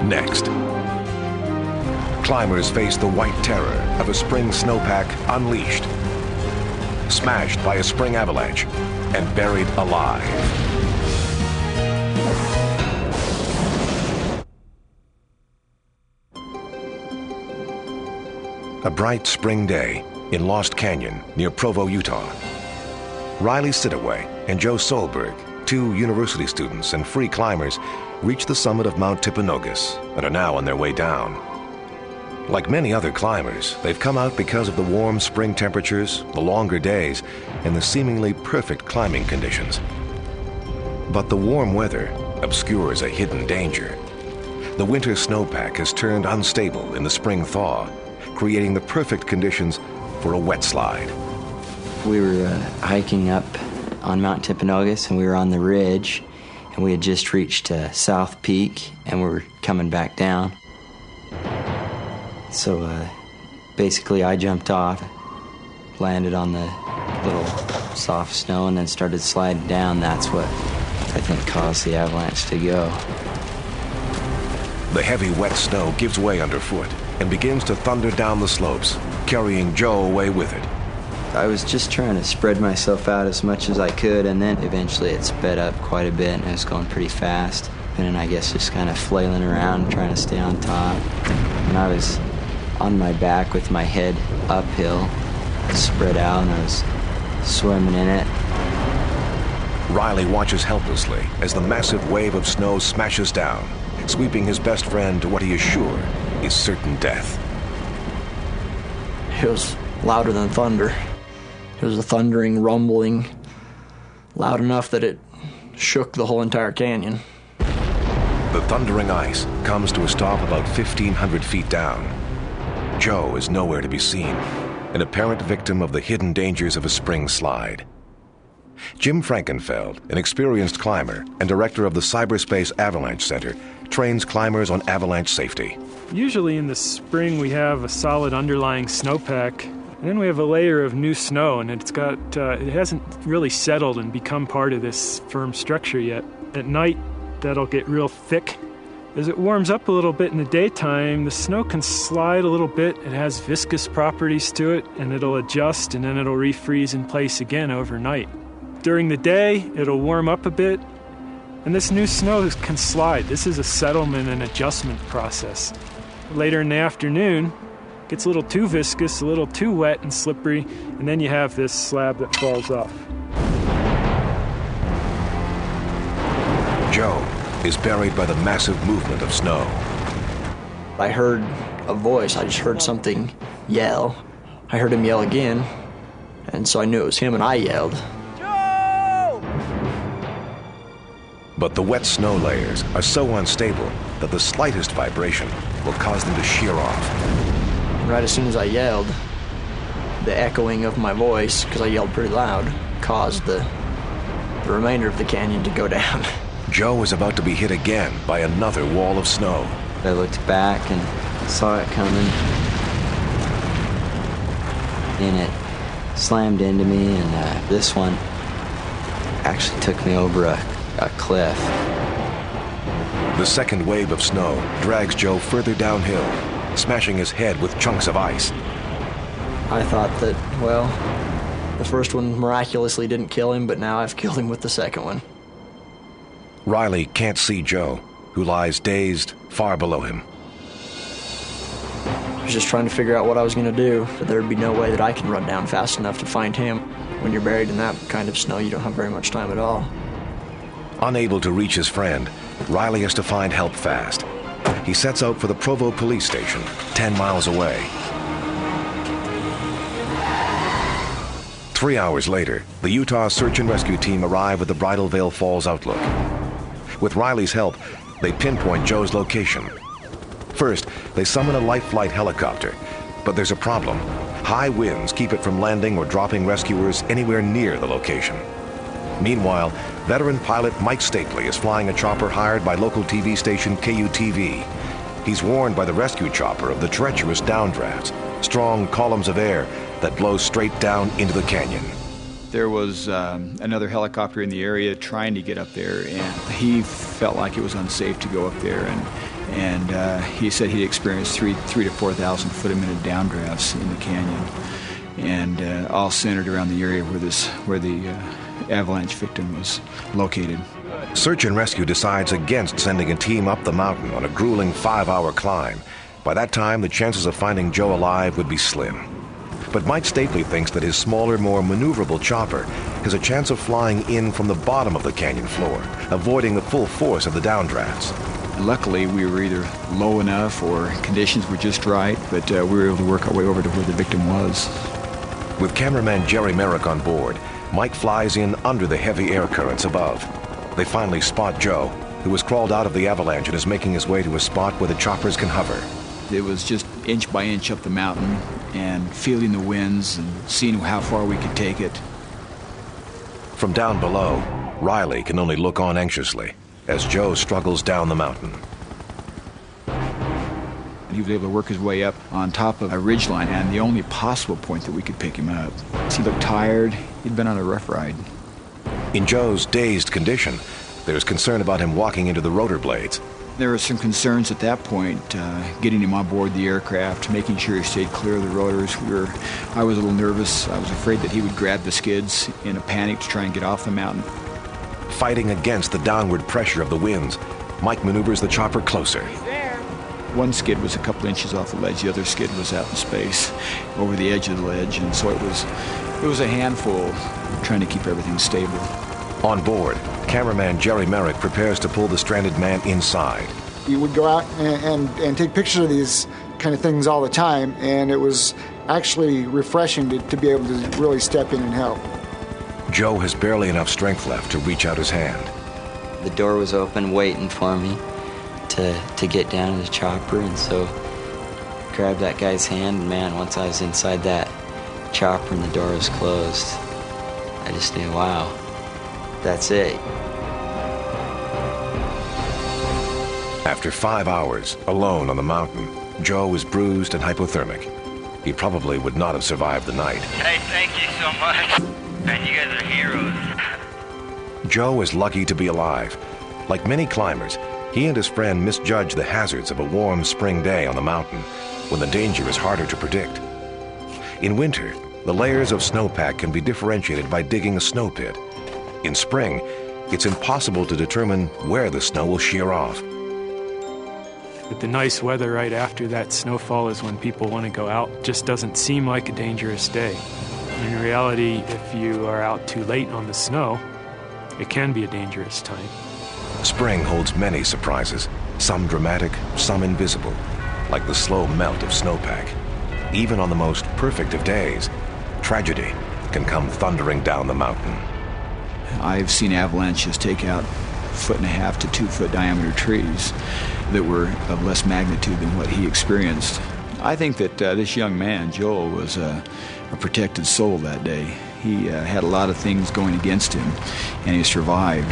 Next, climbers face the white terror of a spring snowpack unleashed, smashed by a spring avalanche, and buried alive. A bright spring day in Lost Canyon near Provo, Utah. Riley Sidaway and Joe Solberg, two university students and free climbers, reached the summit of Mount Timpanogos and are now on their way down. Like many other climbers, they've come out because of the warm spring temperatures, the longer days, and the seemingly perfect climbing conditions. But the warm weather obscures a hidden danger. The winter snowpack has turned unstable in the spring thaw, creating the perfect conditions for a wet slide. We were hiking up on Mount Timpanogos, and we were on the ridge, and we had just reached South Peak, and we were coming back down. So basically I jumped off, landed on the little soft snow, and then started sliding down. That's what I think caused the avalanche to go. The heavy wet snow gives way underfoot and begins to thunder down the slopes, carrying Joe away with it. I was just trying to spread myself out as much as I could, and then eventually it sped up quite a bit, and it was going pretty fast. And then I guess just kind of flailing around, trying to stay on top. And I was on my back with my head uphill, spread out, and I was swimming in it. Riley watches helplessly as the massive wave of snow smashes down, sweeping his best friend to what he is sure is certain death. It was louder than thunder. It was a thundering, rumbling, loud enough that it shook the whole entire canyon. The thundering ice comes to a stop about 1,500 feet down. Joe is nowhere to be seen, an apparent victim of the hidden dangers of a spring slide. Jim Frankenfeld, an experienced climber and director of the Cyberspace Avalanche Center, trains climbers on avalanche safety. Usually in the spring we have a solid underlying snowpack, and then we have a layer of new snow, and it hasn't really settled and become part of this firm structure yet. At night, that'll get real thick. As it warms up a little bit in the daytime, the snow can slide a little bit. It has viscous properties to it, and it'll adjust, and then it'll refreeze in place again overnight. During the day, it'll warm up a bit, and this new snow can slide. This is a settlement and adjustment process. Later in the afternoon, it gets a little too viscous, a little too wet and slippery, and then you have this slab that falls off. Joe is buried by the massive movement of snow. I heard a voice. I just heard something yell. I heard him yell again, and so I knew it was him, and I yelled. Joe! But the wet snow layers are so unstable that the slightest vibration will cause them to shear off. Right as soon as I yelled, the echoing of my voice, because I yelled pretty loud, caused the remainder of the canyon to go down. Joe is about to be hit again by another wall of snow. I looked back and saw it coming, and it slammed into me, and this one actually took me over a cliff. The second wave of snow drags Joe further downhill, smashing his head with chunks of ice. I thought that, well, the first one miraculously didn't kill him, but now I've killed him with the second one. Riley can't see Joe, who lies dazed far below him. I was just trying to figure out what I was going to do. There'd be no way that I can run down fast enough to find him. When you're buried in that kind of snow, you don't have very much time at all. Unable to reach his friend, Riley has to find help fast. He sets out for the Provo police station, 10 miles away. 3 hours later, the Utah search and rescue team arrive at the Bridal Veil Falls Outlook. With Riley's help, they pinpoint Joe's location. First, they summon a life flight helicopter, but there's a problem. High winds keep it from landing or dropping rescuers anywhere near the location. Meanwhile, veteran pilot Mike Stapley is flying a chopper hired by local TV station KUTV. He's warned by the rescue chopper of the treacherous downdrafts, strong columns of air that blow straight down into the canyon. There was another helicopter in the area trying to get up there, and he felt like it was unsafe to go up there, and he said he experienced 3,000 to 4,000 foot-a-minute downdrafts in the canyon, and all centered around the area where the avalanche victim was located. Search and Rescue decides against sending a team up the mountain on a grueling 5-hour climb. By that time, the chances of finding Joe alive would be slim. But Mike Stapley thinks that his smaller, more maneuverable chopper has a chance of flying in from the bottom of the canyon floor, avoiding the full force of the downdrafts. Luckily, we were either low enough or conditions were just right, but we were able to work our way over to where the victim was. With cameraman Jerry Merrick on board, Mike flies in under the heavy air currents above. They finally spot Joe, who has crawled out of the avalanche and is making his way to a spot where the choppers can hover. It was just inch by inch up the mountain and feeling the winds and seeing how far we could take it. From down below, Riley can only look on anxiously as Joe struggles down the mountain. He was able to work his way up on top of a ridgeline, and the only possible point that we could pick him up. He looked tired. He'd been on a rough ride. In Joe's dazed condition, there's concern about him walking into the rotor blades. There were some concerns at that point, getting him on board the aircraft, making sure he stayed clear of the rotors. I was a little nervous. I was afraid that he would grab the skids in a panic to try and get off the mountain. Fighting against the downward pressure of the winds, Mike maneuvers the chopper closer. One skid was a couple inches off the ledge. The other skid was out in space over the edge of the ledge, and so it was a handful trying to keep everything stable. On board, cameraman Jerry Merrick prepares to pull the stranded man inside. You would go out and take pictures of these kind of things all the time, and it was actually refreshing to be able to really step in and help. Joe has barely enough strength left to reach out his hand. The door was open waiting for me to get down to the chopper, and so grabbed that guy's hand, and man, once I was inside that chopper and the door was closed, I just knew, wow, that's it. After 5 hours, alone on the mountain, Joe is bruised and hypothermic. He probably would not have survived the night. Hey, thank you so much. Man, you guys are heroes. Joe is lucky to be alive. Like many climbers, he and his friend misjudged the hazards of a warm spring day on the mountain, when the danger is harder to predict. In winter, the layers of snowpack can be differentiated by digging a snow pit. In spring, it's impossible to determine where the snow will shear off. But the nice weather right after that snowfall is when people want to go out. It just doesn't seem like a dangerous day. In reality, if you are out too late on the snow, it can be a dangerous time. Spring holds many surprises, some dramatic, some invisible, like the slow melt of snowpack. Even on the most perfect of days, tragedy can come thundering down the mountain. I've seen avalanches take out 1.5 to 2 foot diameter trees that were of less magnitude than what he experienced. I think that this young man, Joel, was a protected soul that day. He had a lot of things going against him, and he survived.